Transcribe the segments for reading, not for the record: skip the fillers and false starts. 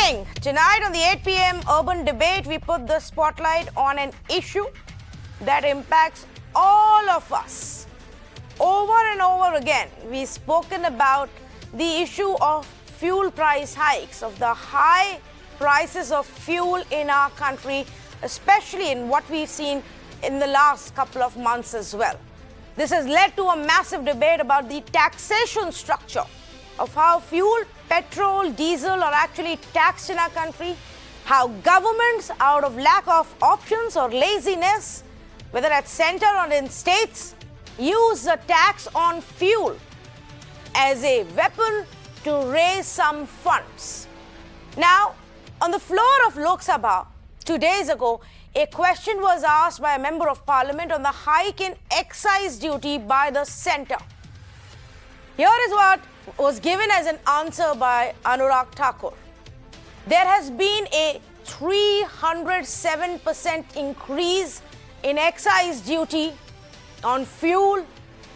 evening. Tonight on the 8 p.m. Urban Debate, we put the spotlight on an issue that impacts all of us. Over and over again, we've spoken about the issue of fuel price hikes, of the high prices of fuel in our country, especially in what we've seen in the last couple of months as well. This has led to a massive debate about the taxation structure of how fuel, petrol, diesel are actually taxed in our country, how governments, out of lack of options or laziness, whether at center or in states, use the tax on fuel as a weapon to raise some funds. Now, on the floor of Lok Sabha 2 days ago, a question was asked by a member of parliament on the hike in excise duty by the centre. Here is what was given as an answer by Anurag Thakur. There has been a 307% increase in excise duty on fuel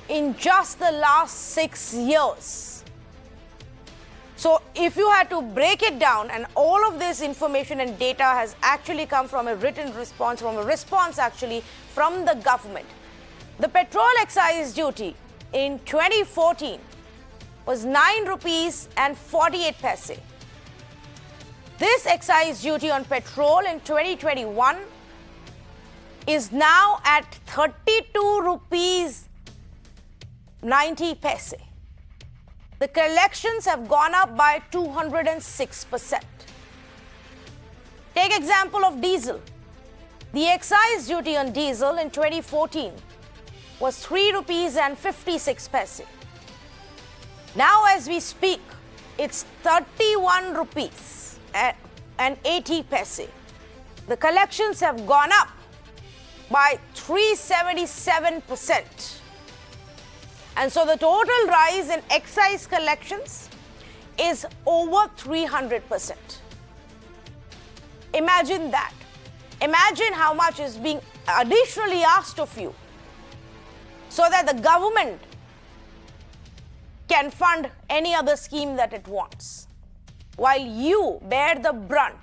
in just the last 6 years. So if you had to break it down, and all of this information and data has actually come from a written response, from the government. The petrol excise duty in 2014 was 9 rupees and 48 paise. This excise duty on petrol in 2021 is now at 32 rupees 90 paise. The collections have gone up by 206%. Take example of diesel. The excise duty on diesel in 2014 was 3 rupees and 56 paise. Now as we speak, it's 31 rupees and 80 paise. The collections have gone up by 377%. And so the total rise in excise collections is over 300%. Imagine that. Imagine how much is being additionally asked of you so that the government can fund any other scheme that it wants, while you bear the brunt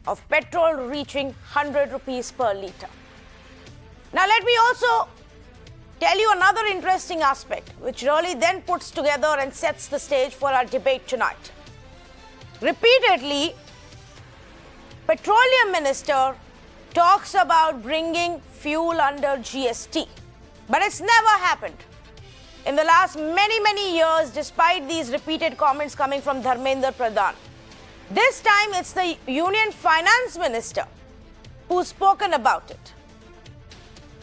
of petrol reaching 100 rupees per litre. Now let me also tell you another interesting aspect, which really then puts together and sets the stage for our debate tonight. Repeatedly, Petroleum Minister talks about bringing fuel under GST, but it's never happened. In the last many years, despite these repeated comments coming from Dharmendra Pradhan, this time it's the Union Finance Minister who's spoken about it.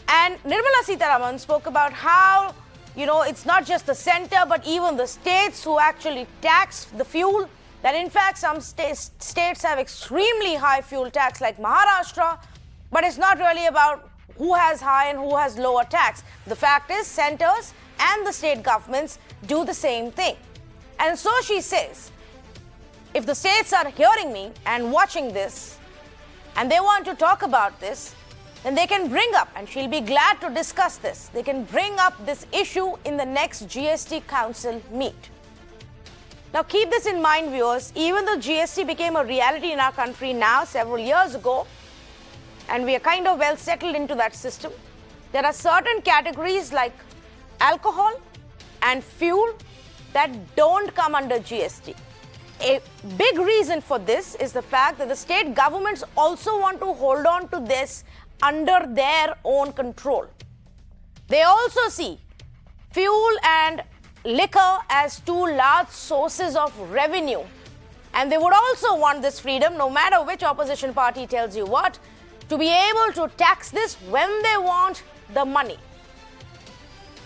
And Nirmala Sitharaman spoke about how, it's not just the center, but even the states who actually tax the fuel, that in fact some states have extremely high fuel tax like Maharashtra, but it's not really about who has high and who has lower tax. The fact is, centers and the state governments do the same thing. And so she says, if the states are hearing me and watching this, and they want to talk about this, then they can bring up, and she'll be glad to discuss this, they can bring up this issue in the next GST Council meet. Now keep this in mind, viewers, even though GST became a reality in our country now several years ago, and we are kind of well settled into that system, there are certain categories like alcohol and fuel that don't come under GST. A big reason for this is the fact that the state governments also want to hold on to this under their own control. They also see fuel and liquor as two large sources of revenue, and they would also want this freedom, no matter which opposition party tells you what, to be able to tax this when they want the money.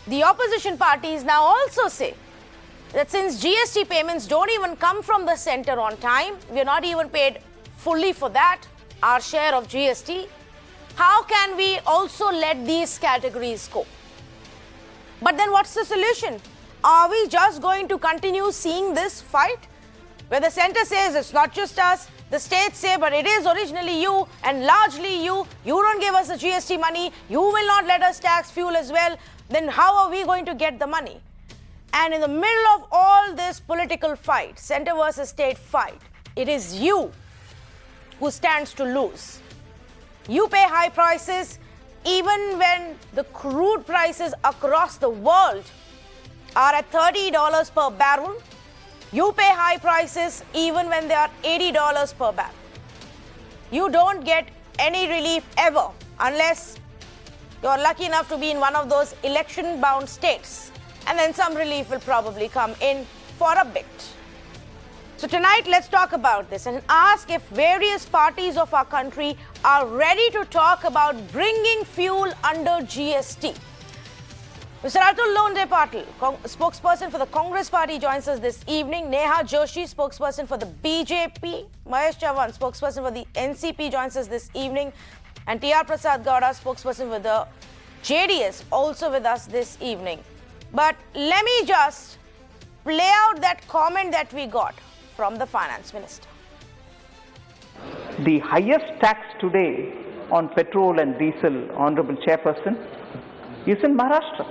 The opposition parties now also say that since GST payments don't even come from the center on time, we are not even paid fully for that, our share of GST, how can we also let these categories go? But then what's the solution? Are we just going to continue seeing this fight? Where the center says it's not just us, the states say, but it is originally you and largely you don't give us the GST money, you will not let us tax fuel as well, then how are we going to get the money? And in the middle of all this political fight, center versus state fight, it is you who stands to lose. You pay high prices even when the crude prices across the world are at $30 per barrel. You pay high prices even when they are $80 per barrel. You don't get any relief ever unless you're lucky enough to be in one of those election-bound states. And then some relief will probably come in for a bit. So tonight, let's talk about this and ask if various parties of our country are ready to talk about bringing fuel under GST. Mr. Atul Londe Patil, spokesperson for the Congress Party, joins us this evening. Neha Joshi, spokesperson for the BJP. Mahesh Chavan, spokesperson for the NCP, joins us this evening. And TR Prasad Gowda, spokesperson for the JDS, also with us this evening. But let me just play out that comment that we got from the finance minister. The highest tax today on petrol and diesel, Honorable Chairperson, is in Maharashtra.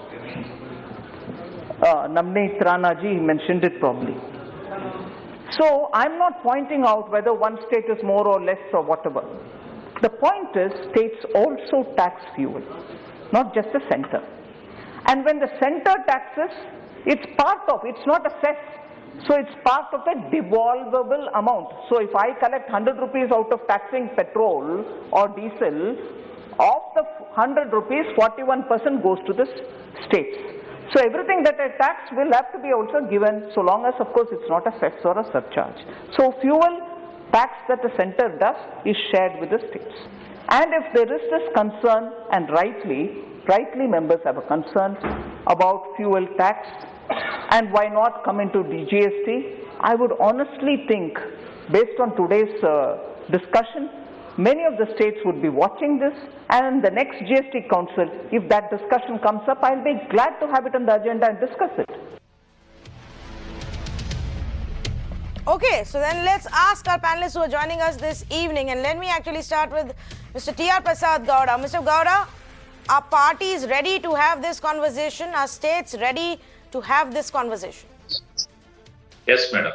Namne Tranaji mentioned it probably. So I'm not pointing out whether one state is more or less or whatever. The point is states also tax fuel, not just the center. And when the center taxes, it's part of, it's not a cess. So it's part of a devolvable amount. So if I collect 100 rupees out of taxing petrol or diesel, of the 100 rupees, 41% goes to the states. So everything that I tax will have to be also given, so long as, of course, it's not a cess or a surcharge. So fuel tax that the center does is shared with the states. And if there is this concern, and rightly members have a concern about fuel tax, and why not come into the GST, I would honestly think, based on today's discussion, many of the states would be watching this, and in the next GST Council, if that discussion comes up, I'll be glad to have it on the agenda and discuss it. Okay, so then let's ask our panelists who are joining us this evening, and let me actually start with Mr. TR Prasad Gowda. Mr. Gowda, are parties ready to have this conversation? Are states ready to have this conversation? Yes, madam.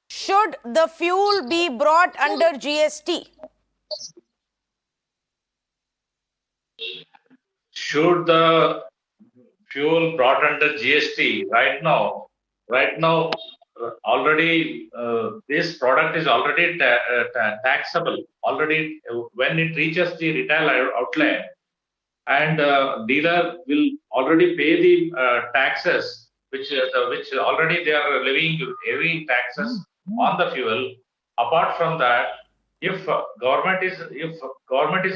Should the fuel be brought under GST? Should the fuel brought under GST right now, already this product is already taxable. Already, when it reaches the retail outlet, and dealer will already pay the taxes, which already they are levying heavy taxes on the fuel. Apart from that, if government is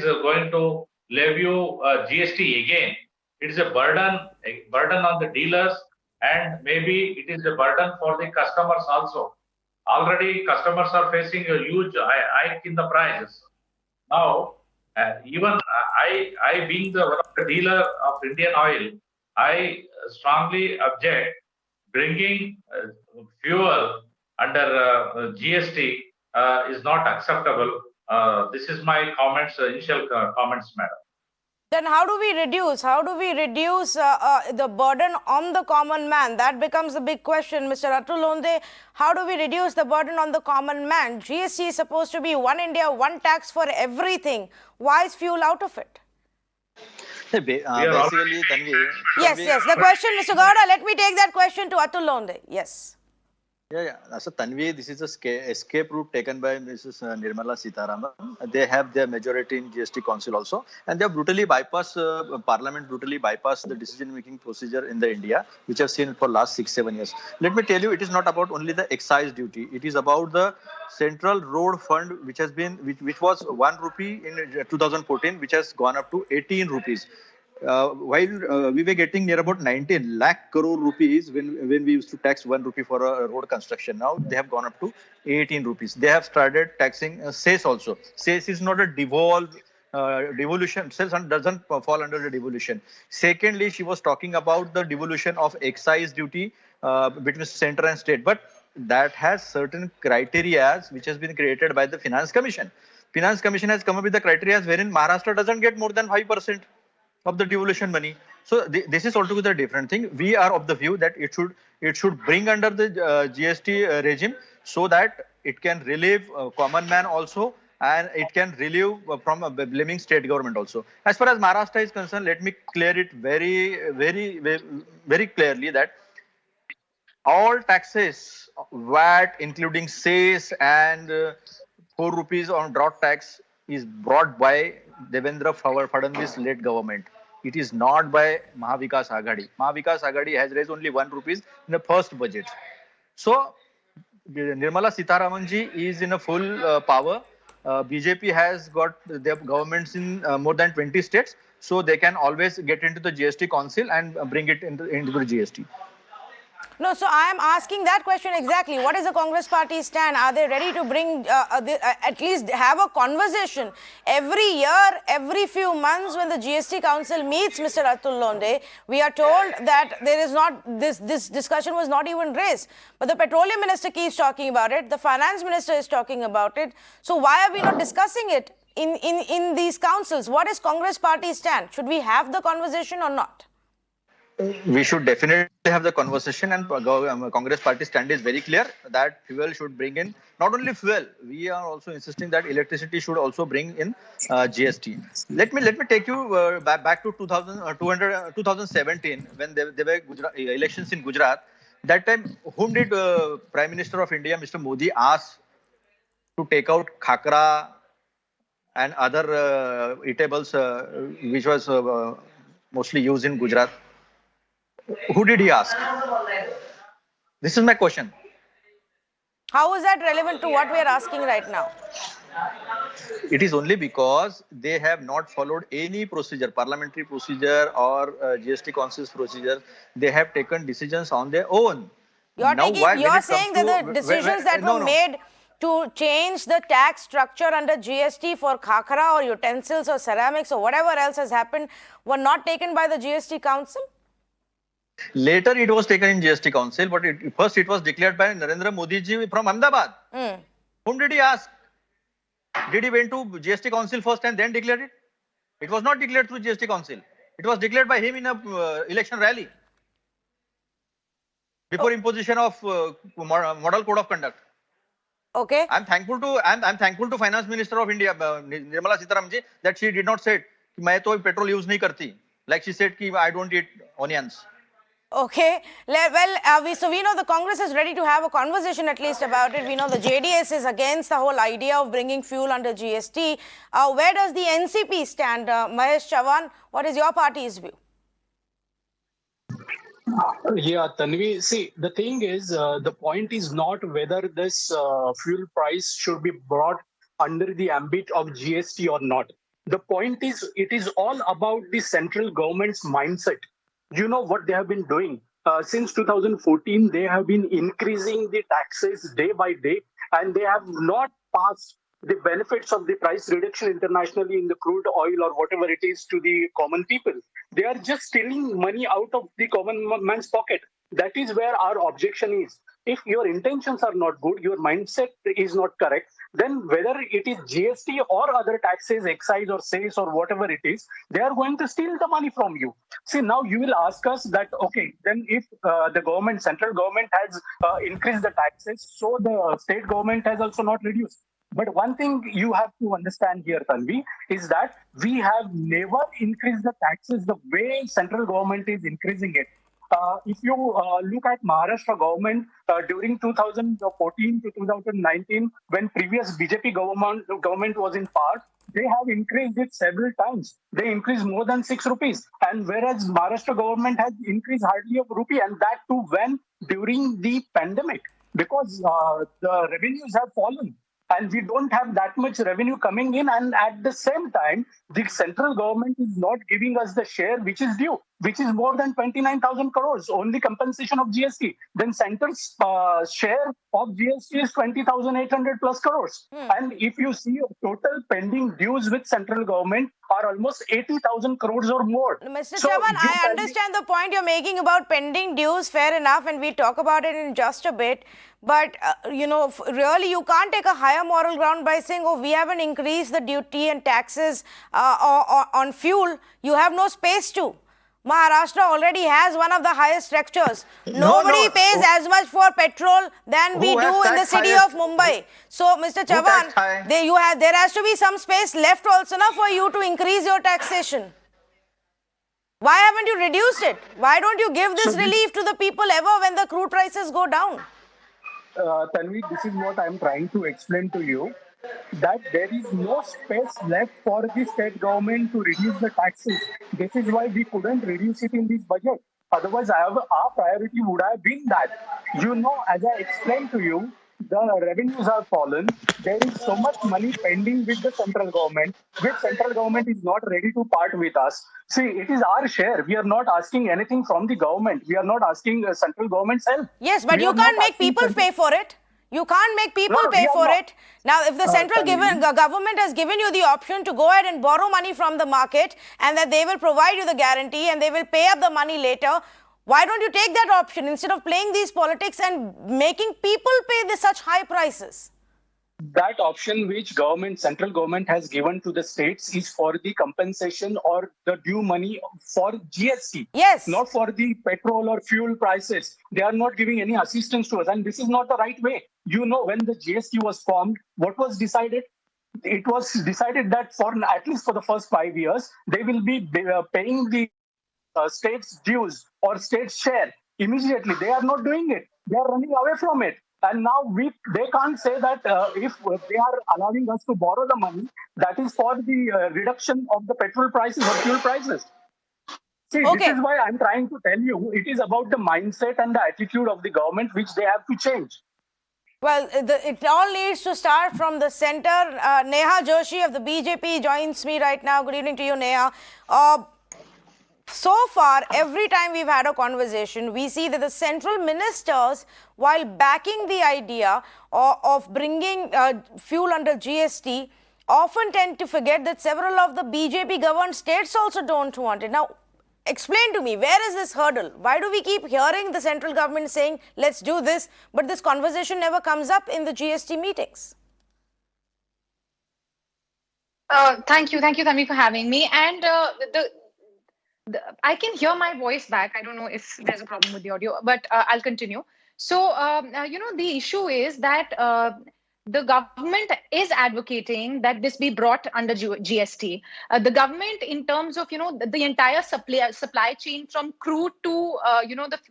going to levy GST again, it is a burden on the dealers, and maybe it is a burden for the customers also. Already customers are facing a huge hike in the prices. Now, even I being one of the dealer of Indian Oil, I strongly object bringing fuel under GST is not acceptable. This is my comments, initial comments, madam. Then how do we reduce? How do we reduce the burden on the common man? That becomes the big question, Mr. Atul Londe. How do we reduce the burden on the common man? GST is supposed to be one India, one tax for everything. Why is fuel out of it? Basically, Tanvi. Yes. The question, Mr. Gowda, let me take that question to Atul Londe. Yes. Yeah. So Tanvi, this is a escape route taken by Mrs. Nirmala Sitharaman. They have their majority in GST Council also, and they have brutally bypassed Parliament, brutally bypassed the decision-making procedure in the India, which I've seen for last 6-7 years. Let me tell you, it is not about only the excise duty. It is about the Central Road Fund, which has been which was 1 rupee in 2014, which has gone up to 18 rupees. While we were getting near about 19 lakh crore rupees when we used to tax 1 rupee for a road construction. Now they have gone up to 18 rupees. They have started taxing cess also. Cess is not a devolution. Cess doesn't fall under the devolution. Secondly, she was talking about the devolution of excise duty between center and state, but that has certain criteria which has been created by the Finance Commission. Finance Commission has come up with the criteria wherein Maharashtra doesn't get more than 5% of the devolution money. So this is altogether a different thing. We are of the view that it should bring under the GST regime, so that it can relieve common man also, and it can relieve from blaming state government also. As far as Maharashtra is concerned, let me clear it very clearly that all taxes, VAT, including cess and 4 rupees on drought tax, is brought by Devendra Fadnavis led government. It is not by Mahavikas Aghadi. Mahavikas Aghadi has raised only 1 rupees in the first budget. So Nirmala Sitharaman ji is in a full power. BJP has got their governments in more than 20 states, so they can always get into the GST council and bring it into the GST. No, so I am asking that question exactly. What is the Congress party stand? Are they ready to bring, at least have a conversation every year, every few months when the GST Council meets, Mr. Atul Londe? We are told that there is not, this discussion was not even raised. But the Petroleum Minister keeps talking about it. The Finance Minister is talking about it. So why are we not discussing it in these councils? What is Congress party stand? Should we have the conversation or not? We should definitely have the conversation, and Congress party stand is very clear that fuel should bring in, not only fuel, we are also insisting that electricity should also bring in GST. Let me take you back to 2017 when there were elections in Gujarat. That time, whom did Prime Minister of India, Mr. Modi, ask to take out khakra and other eatables which was mostly used in Gujarat? Who did he ask? This is my question. How is that relevant to what we are asking right now? It is only because they have not followed any procedure, parliamentary procedure or GST Council's procedure. They have taken decisions on their own. You're saying that the decisions that were made to change the tax structure under GST for khakra or utensils or ceramics or whatever else has happened were not taken by the GST Council? Later, it was taken in GST Council, but first it was declared by Narendra Modi ji from Ahmedabad. Whom did he ask? Did he went to GST Council first and then declared it? It was not declared through GST Council. It was declared by him in a election rally before imposition of Model Code of Conduct. Okay. I'm thankful to Finance Minister of India, Nirmala Sitharaman ji, that she did not say, "मैं तो petrol use नहीं करती." Like she said, "I don't eat onions." Okay. Well, so we know the Congress is ready to have a conversation at least about it. We know the JDS is against the whole idea of bringing fuel under GST. Where does the NCP stand? Mahesh, Chavan, what is your party's view? Yeah, Tanvi, see, the thing is, the point is not whether this fuel price should be brought under the ambit of GST or not. The point is, it is all about the central government's mindset. You know what they have been doing. Since 2014, they have been increasing the taxes day by day, and they have not passed the benefits of the price reduction internationally in the crude oil or whatever it is to the common people. They are just stealing money out of the common man's pocket. That is where our objection is. If your intentions are not good, your mindset is not correct, then whether it is GST or other taxes, excise or cess or whatever it is, they are going to steal the money from you. See, now you will ask us that, okay, then if the government, central government has increased the taxes, so the state government has also not reduced. But one thing you have to understand here, Tanvi, is that we have never increased the taxes the way central government is increasing it. If you look at Maharashtra government during 2014 to 2019, when previous BJP government was in power, they have increased it several times. They increased more than 6 rupees. And whereas Maharashtra government has increased hardly a rupee, and that too when during the pandemic, because the revenues have fallen. And we don't have that much revenue coming in, and at the same time, the central government is not giving us the share which is due, which is more than 29,000 crores, only compensation of GST. Then center's share of GST is 20,800 plus crores. And if you see total pending dues with central government are almost 80,000 crores or more. Mr. Chavan, I understand the point you're making about pending dues, fair enough, and we'll talk about it in just a bit. But, really, you can't take a higher moral ground by saying, oh, we haven't increased the duty and taxes on fuel. You have no space to. Maharashtra already has one of the highest structures. Nobody no. pays as much for petrol than we Who has do in the taxed city highest? of Mumbai. So, Mr. Who Chavan, taxed high? there has to be some space left also now for you to increase your taxation. Why haven't you reduced it? Why don't you give this relief to the people ever when the crude prices go down? Tanvi, this is what I'm trying to explain to you, that there is no space left for the state government to reduce the taxes. This is why we couldn't reduce it in this budget. Otherwise, our priority would have been that. As I explained to you, the revenues have fallen. There is so much money pending with the central government, which central government is not ready to part with us. See, it is our share. We are not asking anything from the government. We are not asking central government's help. Yes, but you can't make people pay for it. You can't make people pay for it. Now, if the central government has given you the option to go ahead and borrow money from the market and that they will provide you the guarantee and they will pay up the money later, why don't you take that option instead of playing these politics and making people pay such high prices? That option which central government has given to the states is for the compensation or the due money for GST. Yes. Not for the petrol or fuel prices. They are not giving any assistance to us. And this is not the right way. When the GST was formed, what was decided? It was decided that at least for the first 5 years, they will be paying the state's dues or state's share immediately. They are not doing it. They are running away from it. And now they can't say that if they are allowing us to borrow the money, that is for the reduction of the petrol prices or fuel prices. See, This is why I'm trying to tell you, it is about the mindset and the attitude of the government which they have to change. Well, it all needs to start from the center. Neha Joshi of the BJP joins me right now. Good evening to you, Neha. So far, every time we've had a conversation, we see that the central ministers, while backing the idea of bringing fuel under GST, often tend to forget that several of the BJP governed states also don't want it. Now, explain to me, where is this hurdle? Why do we keep hearing the central government saying, let's do this, but this conversation never comes up in the GST meetings? Thank you, Tanvi, for having me. And I can hear my voice back. I don't know if there's a problem with the audio, but I'll continue. So, the issue is that the government is advocating that this be brought under GST. The government, in terms of, the entire supply chain from crude to,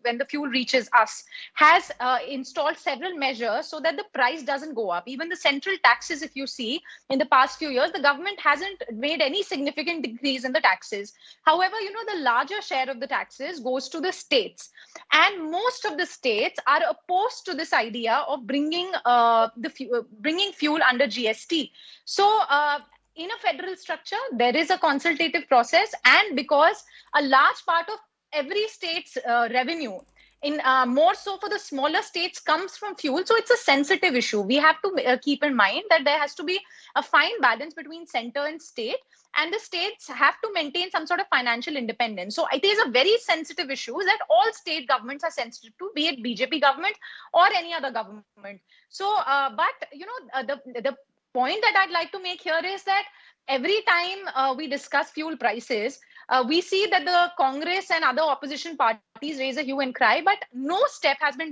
when the fuel reaches us, has installed several measures so that the price doesn't go up. Even the central taxes, if you see, in the past few years, the government hasn't made any significant decrease in the taxes. However, the larger share of the taxes goes to the states. And most of the states are opposed to this idea of bringing fuel under GST. So, in a federal structure, there is a consultative process, and because a large part of every state's revenue, more so for the smaller states, comes from fuel, so it's a sensitive issue. We have to keep in mind that there has to be a fine balance between center and state, and the states have to maintain some sort of financial independence. So it is a very sensitive issue that all state governments are sensitive to, be it BJP government or any other government. So, the point that I'd like to make here is that every time we discuss fuel prices, we see that the Congress and other opposition parties raise a hue and cry, but no step has been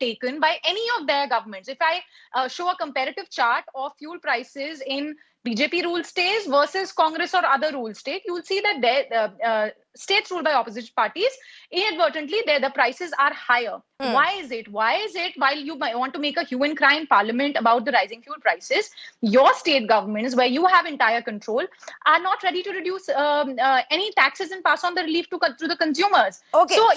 taken by any of their governments. If I show a comparative chart of fuel prices in BJP ruled states versus Congress or other ruled states, you will see that states ruled by opposition parties, inadvertently, the prices are higher. Why is it? While you might want to make a hue and cry in parliament about the rising fuel prices, your state governments, where you have entire control, are not ready to reduce any taxes and pass on the relief to the consumers. Okay, so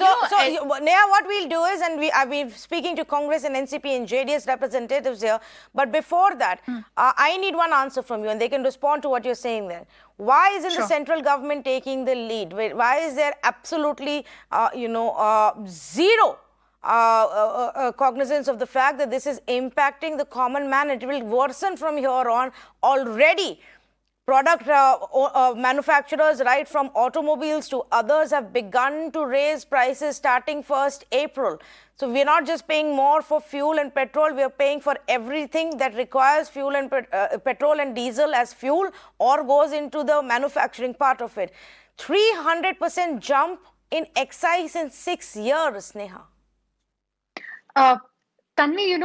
Neha, what we'll do is, and I've been speaking to Congress and NCP and JDS representatives here, but before that, I need one answer from you, and they can respond to what you're saying there. Why isn't the central government taking the lead? Why is there absolutely, zero cognizance of the fact that this is impacting the common man? It will worsen from here on. Already, product manufacturers, right from automobiles to others, have begun to raise prices starting 1st April. So we're not just paying more for fuel and petrol, we're paying for everything that requires fuel and petrol and diesel as fuel or goes into the manufacturing part of it. 300% jump in excise in 6 years, Neha. Tanvi,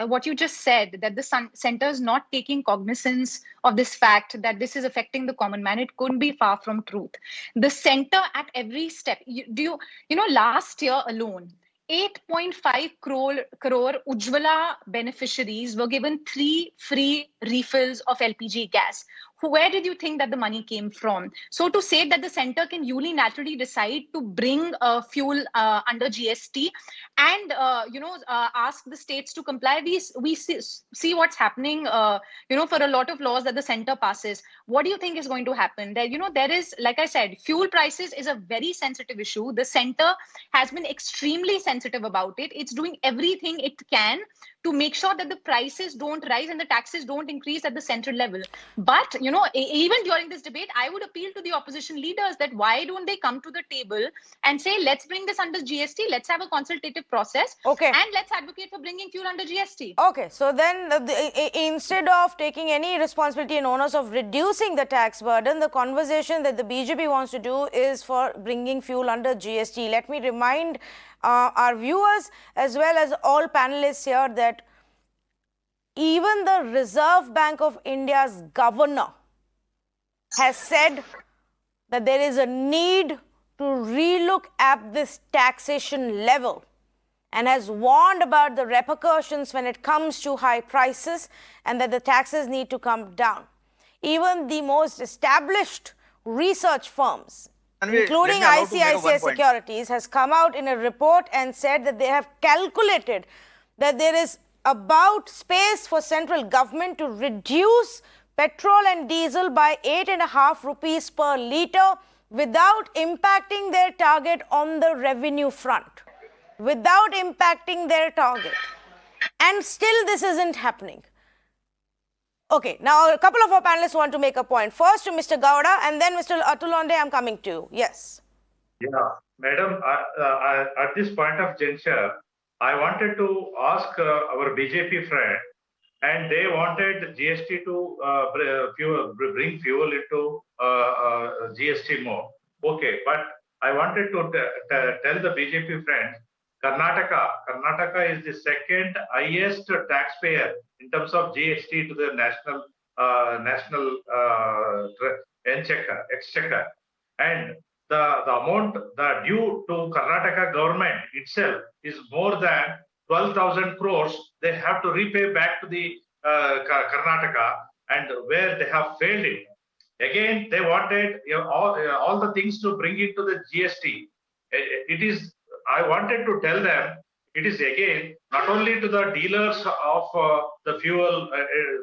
what you just said, that the center is not taking cognizance of this fact that this is affecting the common man, it couldn't be far from truth. The center at every step, last year alone, 8.5 crore Ujjwala beneficiaries were given 3 free refills of LPG gas. Where did you think that the money came from? So to say that the center can unilaterally decide to bring fuel under GST and ask the states to comply, we see what's happening for a lot of laws that the center passes. What do you think is going to happen? There is, like I said, fuel prices is a very sensitive issue. The center has been extremely sensitive about it. It's doing everything it can to make sure that the prices don't rise and the taxes don't increase at the central level. But, even during this debate, I would appeal to the opposition leaders that why don't they come to the table and say, let's bring this under GST, let's have a consultative process, and let's advocate for bringing fuel under GST. Okay, so then instead of taking any responsibility and onus of reducing the tax burden, the conversation that the BJP wants to do is for bringing fuel under GST. Let me remind our viewers as well as all panelists here that even the Reserve Bank of India's governor has said that there is a need to relook at this taxation level and has warned about the repercussions when it comes to high prices and that the taxes need to come down. Even the most established research firms, including ICICI Securities, has come out in a report and said that they have calculated that there is about space for central government to reduce petrol and diesel by 8.5 rupees per litre without impacting their target on the revenue front. Without impacting their target. And still this isn't happening. Okay, now a couple of our panelists want to make a point. First to Mr. Gowda and then Mr. Atulonde, I'm coming to you. Yes. Yeah, madam, at this point of juncture, I wanted to ask our BJP friend, and they wanted GST to bring fuel into GST more. Okay, but I wanted to tell the BJP friends, Karnataka is the second highest taxpayer in terms of GST to the national exchequer, and the amount due to Karnataka government itself is more than 12,000 crores. They have to repay back to the Karnataka, and where they have failed it. Again, they wanted all the things to bring into the GST. I wanted to tell them, it is again not only to the dealers of the fuel,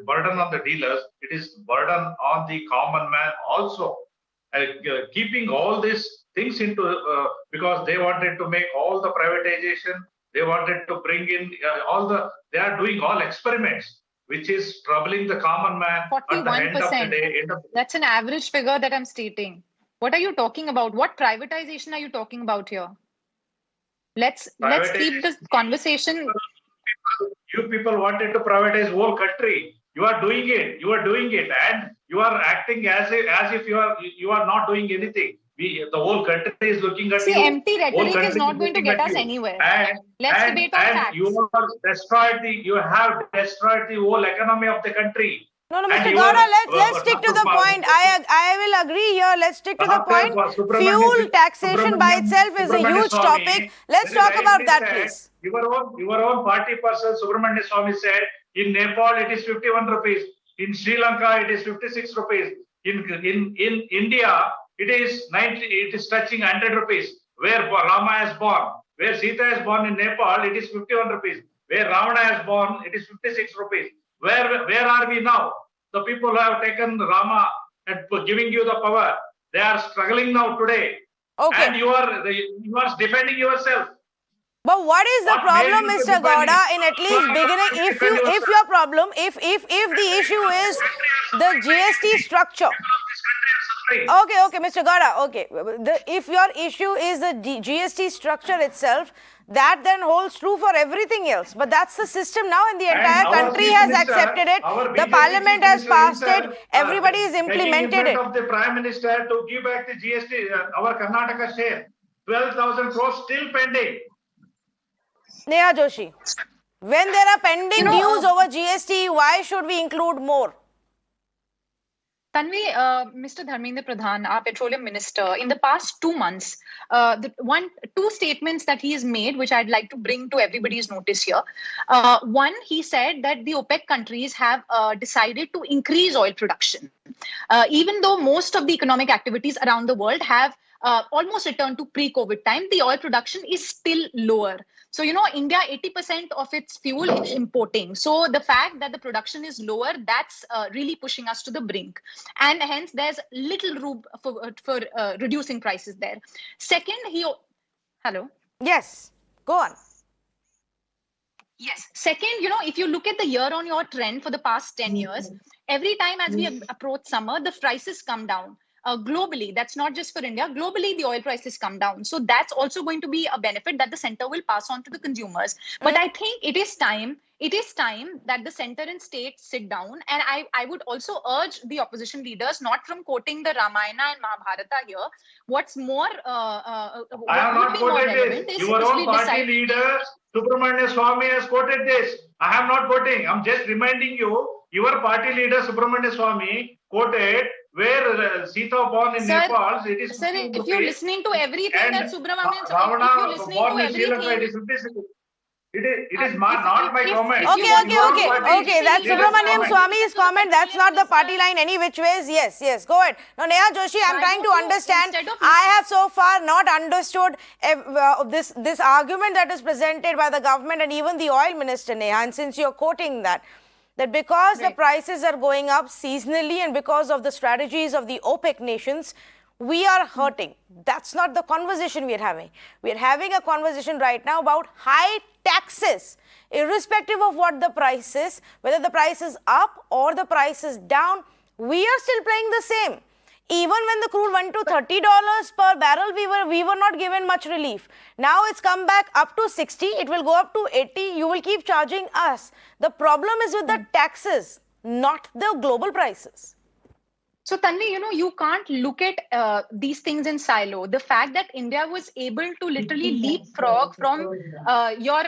burden on the dealers, it is burden on the common man also. Keeping all these things into, because they wanted to make all the privatization, they wanted to bring in they are doing all experiments, which is troubling the common man 41%. At the end of the day. That's an average figure that I'm stating. What are you talking about? What privatization are you talking about here? Let's keep this conversation. You people wanted to privatize whole country. You are doing it, and you are acting as if you are not doing anything. The whole country is looking at you. See, empty rhetoric is not going to get us anywhere. Let's debate on facts. You have destroyed the whole economy of the country. No, Mr. Gowda, let's stick to the point. I will agree here. Let's stick to the point. Fuel taxation by itself is a huge topic. Let's talk about that, please. Your own party person, Subramania Swamy, said in Nepal it is 51 rupees. In Sri Lanka it is 56 rupees. In India it is touching 100 rupees. Where Rama is born, where Sita is born in Nepal, it is 51 rupees. Where Ravana is born, it is 56 rupees. Where are we now? The people who have taken Rama and giving you the power, they are struggling now today. Okay. And you are defending yourself. But what is the problem, Mr. Gowda, in at least beginning? If your problem, if the issue is the GST structure. Okay, Mr. Gowda. Okay, if your issue is the GST structure itself, that then holds true for everything else. But that's the system now, and the entire our country Chief has Minister, accepted it. our The BJP parliament Chief has Minister passed himself, it. Everybody has taking in implemented front it. of the Prime Minister to give back the GST, our Karnataka share, 12,000 crores still pending. Neha Joshi, when there are pending You know, dues over GST, why should we include more? Tanvi, Mr. Dharmendra Pradhan, our petroleum minister, in the past 2 months, two statements that he has made, which I'd like to bring to everybody's notice here. One, he said that the OPEC countries have decided to increase oil production, even though most of the economic activities around the world have almost returned to pre-COVID time. The oil production is still lower. So, India, 80% of its fuel is importing. So the fact that the production is lower, that's really pushing us to the brink. And hence, there's little room for reducing prices there. Second, hello? Yes, go on. Yes. Second, if you look at the year-on-year trend for the past 10 years, every time as we approach summer, the prices come down. Globally, that's not just for India. Globally, the oil prices come down. So that's also going to be a benefit that the center will pass on to the consumers. But I think it is time that the center and state sit down. And I would also urge the opposition leaders, not from quoting the Ramayana and Mahabharata here. What's more, I have not quoted this. Your own party leader, Subramania Swamy, has quoted this. I am not quoting. I'm just reminding you. Your party leader, Subramania Swamy, quoted where Sita born in Nepal. It is sir, if you're listening to everything that Subramanian, Ravana if you're listening born to in Sri Lanka, everything, it is not my comment. Okay. That's Subramaniam Swamy's comment. That's not the party line any which ways. Yes. Go ahead. Now, Neha Joshi, I'm trying to understand. I have so far not understood this argument that is presented by the government and even the oil minister, Neha. And since you're quoting that because the prices are going up seasonally and because of the strategies of the OPEC nations, we are hurting. That's not the conversation we are having. We are having a conversation right now about high taxes, irrespective of what the price is, whether the price is up or the price is down, we are still playing the same. Even when the crude went to $30 per barrel, we were not given much relief. Now it's come back up to 60. It will go up to 80. You will keep charging us. The problem is with the taxes, not the global prices. So, Tanvi, you can't look at these things in silo. The fact that India was able to literally leapfrog from your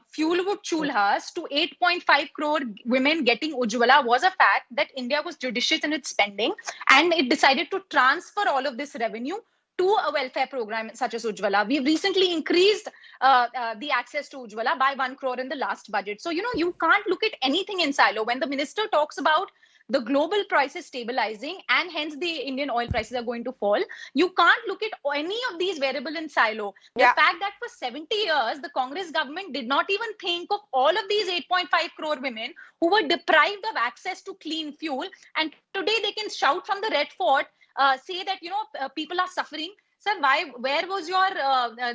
fuel wood chulhas to 8.5 crore women getting Ujjwala was a fact that India was judicious in its spending, and it decided to transfer all of this revenue to a welfare program such as Ujjwala. We've recently increased the access to Ujjwala by 1 crore in the last budget. So, you can't look at anything in silo. When the minister talks about the global prices stabilizing and hence the Indian oil prices are going to fall, you can't look at any of these variables in silo. The fact that for 70 years, the Congress government did not even think of all of these 8.5 crore women who were deprived of access to clean fuel. And today they can shout from the Red Fort, say that, people are suffering. Sir, where was your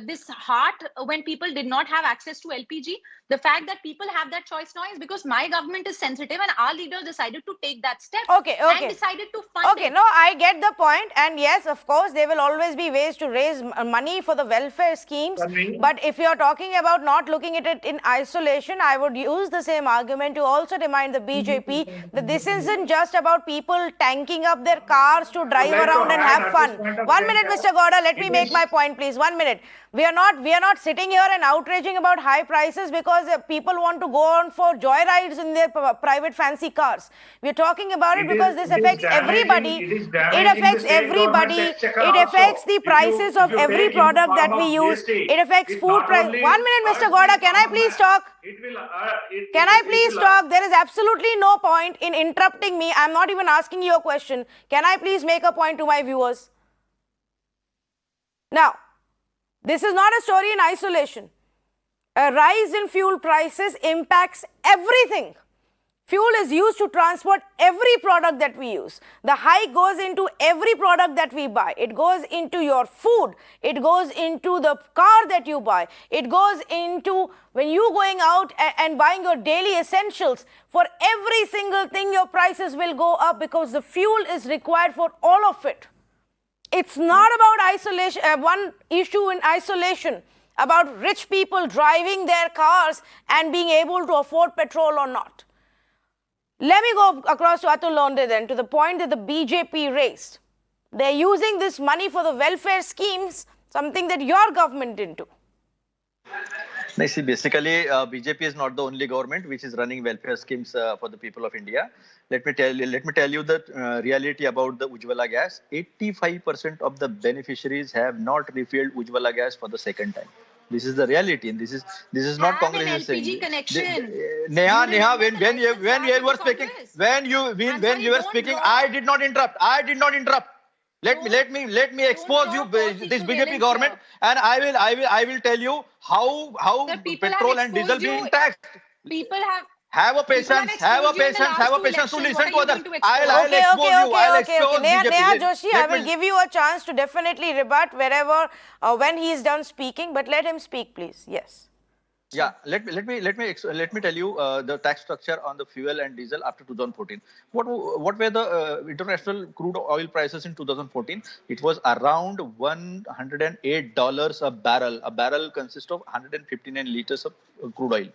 this heart when people did not have access to LPG? The fact that people have that choice now is because my government is sensitive and our leaders decided to take that step and decided to fund it. No, I get the point. And yes, of course, there will always be ways to raise money for the welfare schemes. But if you're talking about not looking at it in isolation, I would use the same argument to also remind the BJP that this isn't just about people tanking up their cars to drive around and have fun. 1 minute, Mr. Gowda, let me make my point, please. 1 minute. We are not sitting here and outraging about high prices because people want to go on for joyrides in their private fancy cars. We are talking about it because this affects everybody. It affects everybody. It affects the prices of every product that we use. It affects food price. 1 minute, Mr. Gowda, can I please talk? Can I please talk? There is absolutely no point in interrupting me. I'm not even asking you a question. Can I please make a point to my viewers? Now, this is not a story in isolation. A rise in fuel prices impacts everything. Fuel is used to transport every product that we use. The hike goes into every product that we buy. It goes into your food. It goes into the car that you buy. It goes into when you're going out and buying your daily essentials. For every single thing, your prices will go up because the fuel is required for all of it. It's not about isolation, one issue in isolation. about rich people driving their cars and being able to afford petrol or not. Let me go across to Atul Londe then, to the point that the BJP raised. They're using this money for the welfare schemes, something that your government didn't do. No, see, basically, BJP is not the only government which is running welfare schemes for the people of India. Let me tell you the reality about the Ujjwala gas. 85% of the beneficiaries have not refilled Ujjwala gas for the second time. This is the reality, and this is not Have an Congress is saying. LPG connection. Neha, You when you remember were the speaking, Congress? when you were don't speaking, draw- I did not interrupt. Let me expose draw you false this BJP equivalence government, here. and I will tell you how Sir, people petrol have and diesel exposed you. being taxed. People have Have a People have patience, have a exposed you in the patience, last have a two patience to elections. listen What to are you others. going to expose? I'll expose you. I'll expose Neha BJP. Joshi, I will give you a chance to definitely rebut wherever, when he is done speaking, but let him speak, please. Yes. Yeah, let me tell you the tax structure on the fuel and diesel after 2014. What were the international crude oil prices in 2014? It was around $108 a barrel. A barrel consists of 159 liters of crude oil.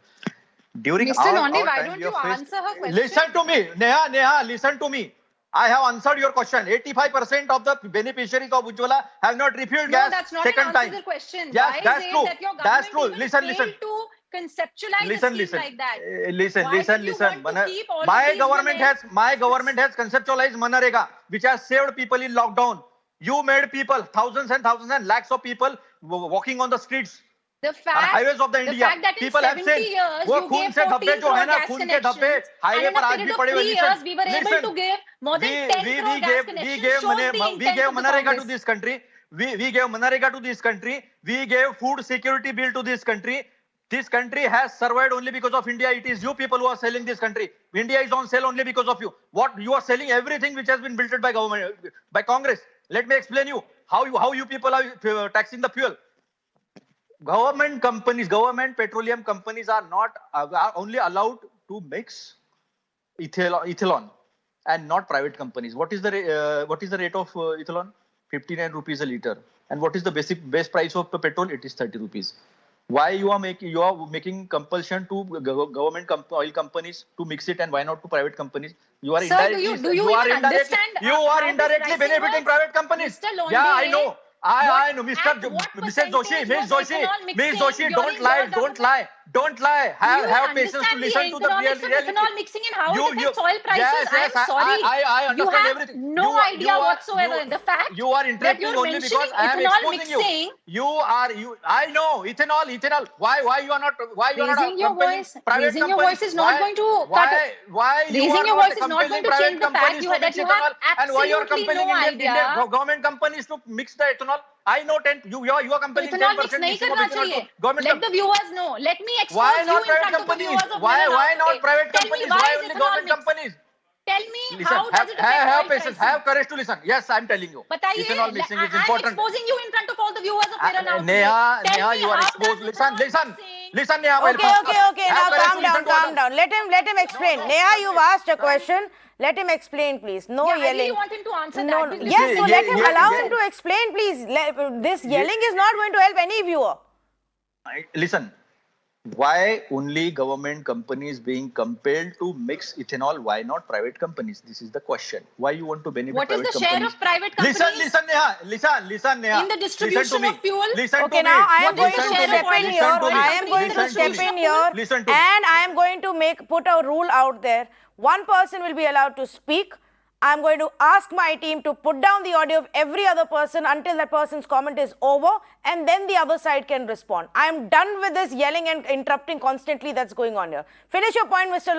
During Mr. Londe, our why time, don't we you have faced. answer her question? Listen to me, Neha, listen to me. I have answered your question. 85% of the beneficiaries of Ujjwala have not refilled gas No, that's not second an answer time. to the question. Yes, Why that's is it true. that your That's government true. even Listen. failed to conceptualize a scheme like that? Listen. Why did you want to keep all of My these government women? has conceptualized Manarega, which has saved people in lockdown. You made people, thousands and thousands and lakhs of people walking on the streets. The On fact, highways of the the India, fact that in people have 70 seen years वो you खून gave से धब्बे 14 जो है crore ना gas खून के धब्बे connections, हाईवे and in पर a आज period भी of पड़े हुए 3 years we were able to give more than 10 crore gas connections. Shows the intent of the Manarega to Congress. this country. We gave Manarega to this country. We gave food security bill to this country. This country has survived only because of India. It is you people who are selling this country. India is on sale only because of you. What you are selling everything which has been built by government, by Congress. Let me explain you how you people are taxing the fuel. Government companies, government petroleum companies are not are only allowed to mix ethanol and not private companies. What is the rate of ethanol? 59 rupees a liter. And what is the base price of the petrol? It is 30 rupees. Why you are making compulsion to government oil companies to mix it, and why not to private companies? You are Sir, indirectly do you even understand how this pricing benefiting works? private companies. Mr. Londe, Yeah, I know. I know, at what Mrs. Joshi, percentage was ethanol Ms. mixing Joshi, during don't lie, your government? don't lie. Do you even Have patience to understand the listen to the economics of reality. ethanol mixing and how it affects oil prices? Yes, I am sorry. I You understand have everything. no idea whatsoever. The fact You are that interrupting you're only because mentioning I am ethanol exposing you. mixing, I know, ethanol. Why you are not compelling private raising your companies? voice is not going to cut. Why you Raising are your not voice is not going compelling to change private the fact companies to that mix you have ethanol, and why you are absolutely compelling no Indian idea. government companies to mix the ethanol? I know 10. You are तो compelling ethanol mix 10% नहीं mixing of करना ethanol to चाहिए. government. Let the viewers know. Let me Why expose you not in private front of the companies? viewers of Mirror Now Why not today. private Tell me, companies? why Why is only ethanol government mixed? companies? Tell me, Listen, how does it affect have oil patience, pricing? have courage to listen. Yes, I'm telling you. बताइए, Ethanol mixing is I'm important. exposing you in front of all the viewers of Mirror Now today. Neha, Tell me, you are how exposed. does ethanol mixing... Listen, Neha. Okay. Have Now courage to listen to calm others. down. Let him explain. Neha, you've asked a question. Let him explain, please. No Yeah, I yelling. really want him to answer No, that. yes, so let him allow him to to explain, please. This yelling is not going to help any viewer. Listen, why only government companies being compelled to mix ethanol? Why not private companies? This is the question. Why you want to benefit What is private the companies? share of private companies? Listen, Neha. In the distribution of fuel? Okay, now I am going to Listen step in here. I am going to step in here, and I am going to put a rule out there. One person will be allowed to speak. I'm going to ask my team to put down the audio of every other person until that person's comment is over, and then the other side can respond. I am done with this yelling and interrupting constantly that's going on here. Finish your point, Mr.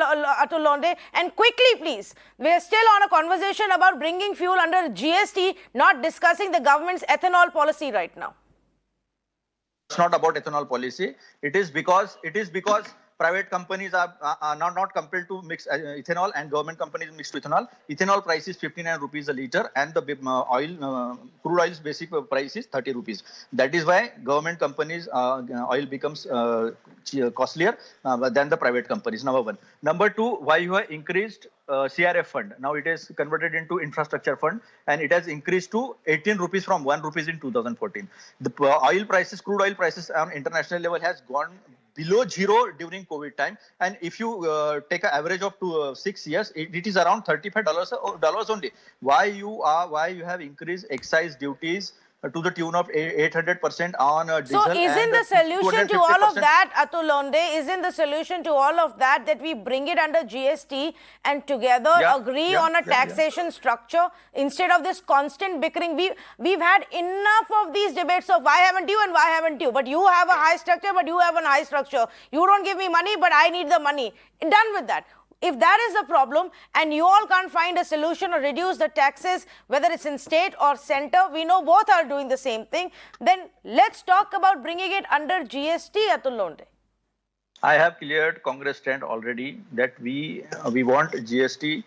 Atul Londe, and quickly, please. We are still on a conversation about bringing fuel under GST, not discussing the government's ethanol policy right now. It's not about ethanol policy. It is because private companies are not compelled to mix ethanol, and government companies mix ethanol. Ethanol price is 59 rupees a liter, and the crude oil's basic price is 30 rupees. That is why government companies oil becomes costlier than the private companies. Number one. Number two, why you have increased CRF fund. Now it is converted into infrastructure fund, and it has increased to 18 rupees from 1 rupees in 2014. The oil prices, crude oil prices on international level has gone below zero during COVID time. And if you take an average of 6 years, it is around $35 only. Why you have increased excise duties to the tune of 800% on diesel? So isn't the solution to all of that, Atul Londe, isn't the solution to all of that that we bring it under GST and together agree on a taxation structure instead of this constant bickering? We've had enough of these debates of why haven't you and why haven't you? But you have a high structure, but you have a high structure. You don't give me money, but I need the money. Done with that. If that is the problem and you all can't find a solution or reduce the taxes, whether it's in state or center, we know both are doing the same thing, then let's talk about bringing it under GST, Atul Londe. I have cleared Congress stand already that we want GST.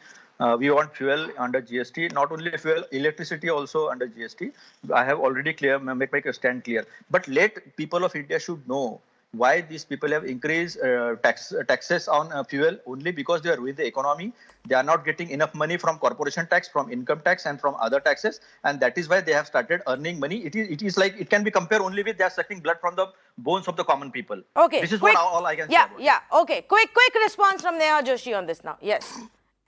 We want fuel under GST, not only fuel, electricity also under GST. I have already make a stand clear. But let people of India should know why these people have increased taxes on fuel only because they are ruining the economy. They are not getting enough money from corporation tax, from income tax, and from other taxes, and that is why they have started earning money. It is like it can be compared only with they are sucking blood from the bones of the common people. Okay, this is all I can say. Okay. Quick response from Neha Joshi on this now. Yes.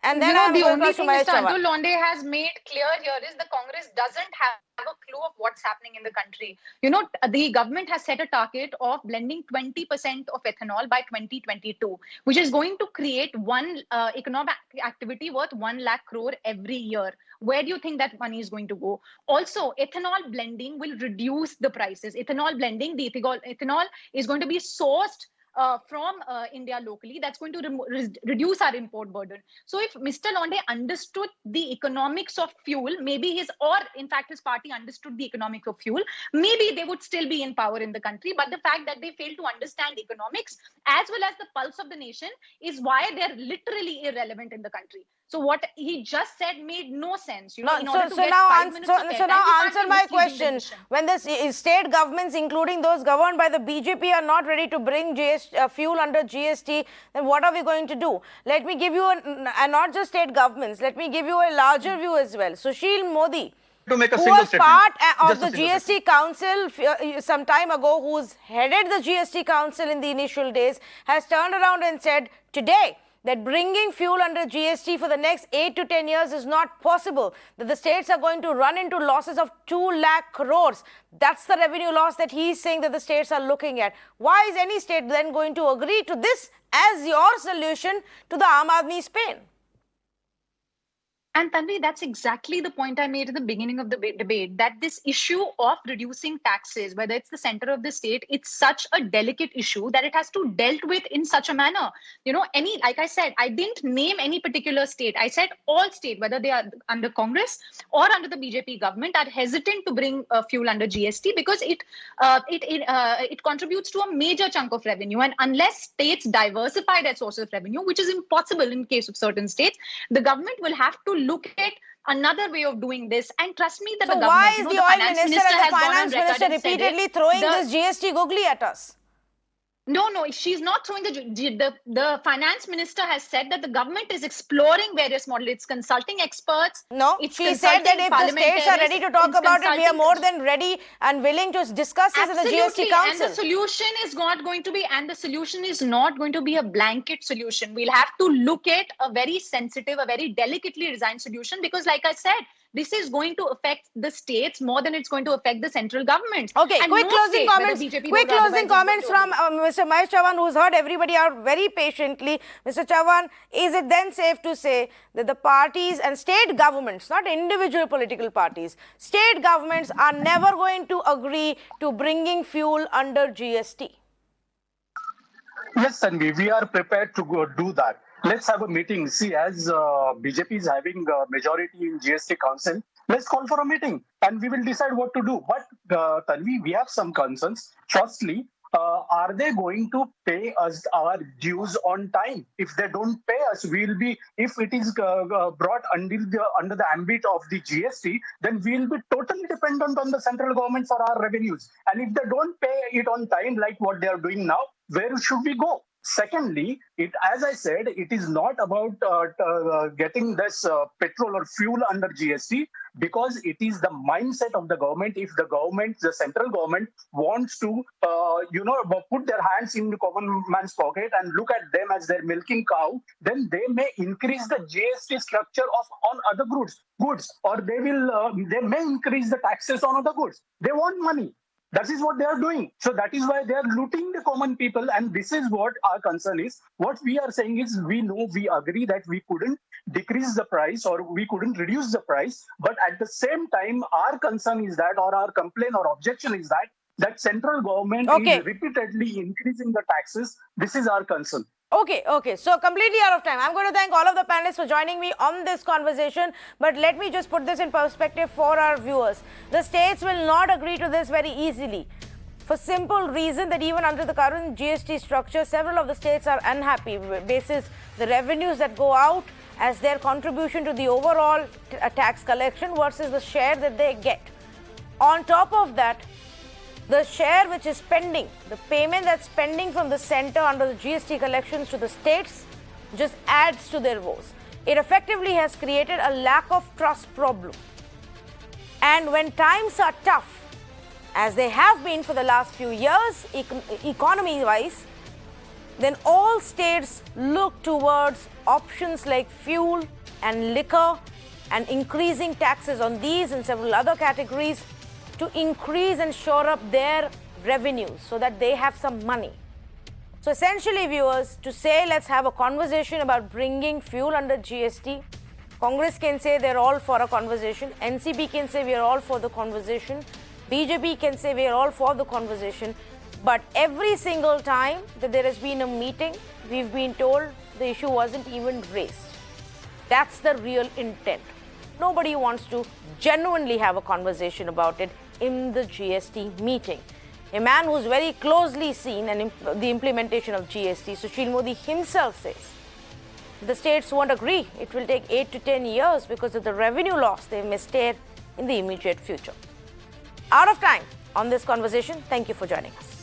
And then the only thing Mr. Atul Londe has made clear here is the Congress doesn't have a clue of what's happening in the country. The government has set a target of blending 20% of ethanol by 2022, which is going to create one economic activity worth 1 lakh crore every year. Where do you think that money is going to go? Also, ethanol blending will reduce the prices. Ethanol blending, the ethanol is going to be sourced from India locally. That's going to reduce our import burden. So if Mr. Londe understood the economics of fuel, maybe in fact his party understood the economics of fuel, maybe they would still be in power in the country. But the fact that they fail to understand economics as well as the pulse of the nation is why they're literally irrelevant in the country. So what he just said made no sense. Now answer my question. When the state governments, including those governed by the BJP, are not ready to bring fuel under GST, then what are we going to do? Let me give you, and not just state governments, let me give you a larger view as well. Sushil Modi, to make a who was part of the GST Council some time ago, who's headed the GST Council in the initial days, has turned around and said today that bringing fuel under GST for the next 8 to 10 years is not possible, that the states are going to run into losses of 2 lakh crores. That's the revenue loss that he's saying that the states are looking at. Why is any state then going to agree to this as your solution to the Aam Aadmi's pain? And Tanvi, that's exactly the point I made at the beginning of the debate, that this issue of reducing taxes, whether it's the center of the state, it's such a delicate issue that it has to dealt with in such a manner. Like I said, I didn't name any particular state. I said all states, whether they are under Congress or under the BJP government, are hesitant to bring fuel under GST because it contributes to a major chunk of revenue. And unless states diversify their source of revenue, which is impossible in case of certain states, the government will have to look at another way of doing this. And trust me that the government, why is the oil minister and the finance minister repeatedly throwing this GST googly at us? No, she's not throwing the finance minister has said that the government is exploring various models. It's consulting experts. No, she said that if the states are ready to talk about it, we are more than ready and willing to discuss this in the GST Council. And the solution is not going to be a blanket solution. We'll have to look at a very sensitive, a very delicately designed solution because, like I said, this is going to affect the states more than it's going to affect the central government. Okay, quick closing comments from Mr. Mahesh Chavan, who's heard everybody out very patiently. Mr. Chavan, is it then safe to say that the parties and state governments, not individual political parties, state governments are never going to agree to bringing fuel under GST? Yes, Tanvi, we are prepared to go do that. Let's have a meeting. See, as BJP is having a majority in GST Council, let's call for a meeting and we will decide what to do. But Tanvi, we have some concerns. Firstly, are they going to pay us our dues on time? If they don't pay us, if it is brought under the ambit of the GST, then we'll be totally dependent on the central government for our revenues. And if they don't pay it on time, like what they are doing now, where should we go? Secondly, as I said, it is not about getting this petrol or fuel under GST, because it is the mindset of the government. If the central government wants to, put their hands in the common man's pocket and look at them as their milking cow, then they may increase the GST structure on other goods, or they may increase the taxes on other goods. They want money. That is what they are doing. So that is why they are looting the common people. And this is what our concern is. What we are saying is, we agree that we couldn't decrease the price or we couldn't reduce the price. But at the same time, our concern is that, or our complaint or objection is that central government is repeatedly increasing the taxes. This is our concern. Okay. So completely out of time. I'm going to thank all of the panelists for joining me on this conversation. But let me just put this in perspective for our viewers. The states will not agree to this very easily, for simple reason that even under the current GST structure, several of the states are unhappy basis the revenues that go out as their contribution to the overall tax collection versus the share that they get. On top of that, the share which is pending, the payment that's pending from the center under the GST collections to the states, just adds to their woes. It effectively has created a lack of trust problem. And when times are tough, as they have been for the last few years, economy-wise, then all states look towards options like fuel and liquor and increasing taxes on these and several other categories to increase and shore up their revenues so that they have some money. So essentially, viewers, to say let's have a conversation about bringing fuel under GST, Congress can say they're all for a conversation, NCP can say we're all for the conversation, BJP can say we're all for the conversation, but every single time that there has been a meeting, we've been told the issue wasn't even raised. That's the real intent. Nobody wants to genuinely have a conversation about it in the GST meeting. A man who's very closely seen the implementation of GST, Sushil Modi himself says, the states won't agree. It will take 8 to 10 years because of the revenue loss they may stare in the immediate future. Out of time on this conversation. Thank you for joining us.